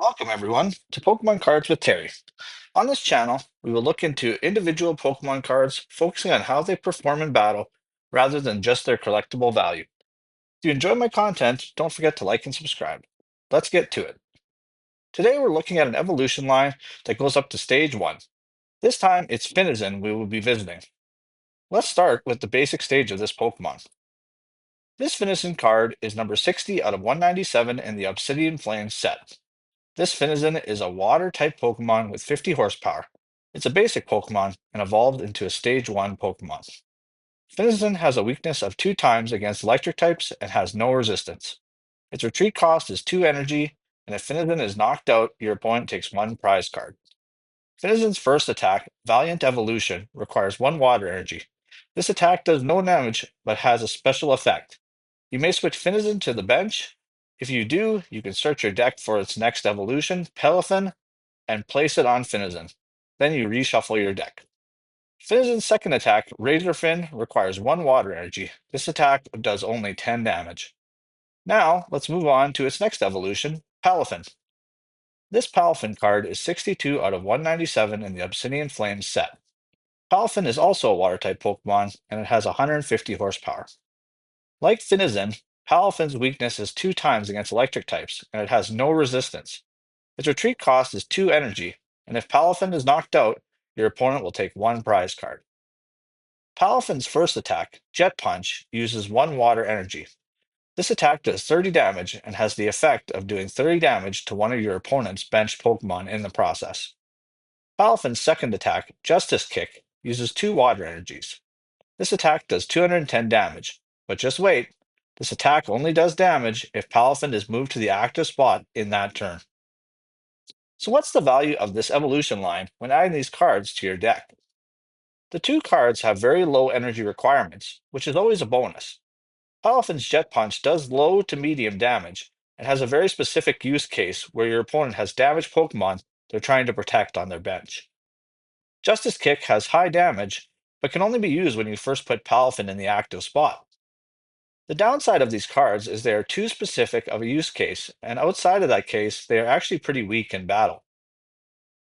Welcome, everyone, to Pokemon Cards with Terry. On this channel, we will look into individual Pokemon cards, focusing on how they perform in battle rather than just their collectible value. If you enjoy my content, don't forget to like and subscribe. Let's get to it. Today, we're looking at an evolution line that goes up to Stage 1. This time, it's Finizen we will be visiting. Let's start with the basic stage of this Pokemon. This Finizen card is number 60 out of 197 in the Obsidian Flames Set. This Finizen is a water-type Pokemon with 50 horsepower. It's a basic Pokemon and evolved into a Stage 1 Pokemon. Finizen has a weakness of 2 times against electric types and has no resistance. Its retreat cost is 2 energy, and if Finizen is knocked out, your opponent takes 1 prize card. Finizen's first attack, Valiant Evolution, requires 1 water energy. This attack does no damage but has a special effect. You may switch Finizen to the bench. If you do, you can search your deck for its next evolution, Peliphan, and place it on Finizen. Then you reshuffle your deck. Finizen's second attack, Razor Fin, requires 1 water energy. This attack does only 10 damage. Now, let's move on to its next evolution, Peliphan. This Peliphan card is 62 out of 197 in the Obsidian Flames set. Peliphan is also a water-type Pokemon, and it has 150 horsepower. Like Finizen, Peliphan's weakness is 2 times against electric types, and it has no resistance. Its retreat cost is 2 energy, and if Peliphan is knocked out, your opponent will take 1 prize card. Peliphan's first attack, Jet Punch, uses 1 water energy. This attack does 30 damage and has the effect of doing 30 damage to one of your opponent's benched Pokemon in the process. Peliphan's second attack, Justice Kick, uses 2 water energies. This attack does 210 damage, but just wait, this attack only does damage if Peliphan is moved to the active spot in that turn. So what's the value of this evolution line when adding these cards to your deck? The 2 cards have very low energy requirements, which is always a bonus. Peliphan's Jet Punch does low to medium damage and has a very specific use case where your opponent has damaged Pokemon they're trying to protect on their bench. Justice Kick has high damage, but can only be used when you first put Peliphan in the active spot. The downside of these cards is they are too specific of a use case, and outside of that case, they are actually pretty weak in battle.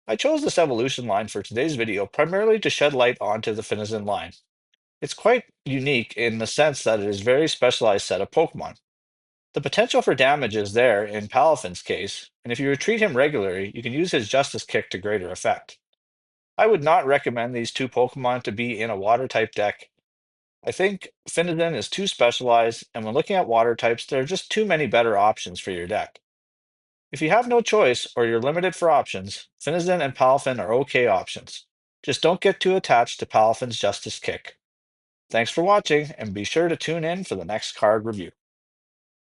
I chose this evolution line for today's video primarily to shed light onto the Finizen line. It's quite unique in the sense that it is a very specialized set of Pokemon. The potential for damage is there in Peliphan's case, and if you retreat him regularly, you can use his Justice Kick to greater effect. I would not recommend these 2 Pokemon to be in a water-type deck. I think Finizen is too specialized, and when looking at water types, there are just too many better options for your deck. If you have no choice or you're limited for options, Finizen and Peliphan are okay options. Just don't get too attached to Peliphan's Justice Kick. Thanks for watching, and be sure to tune in for the next card review.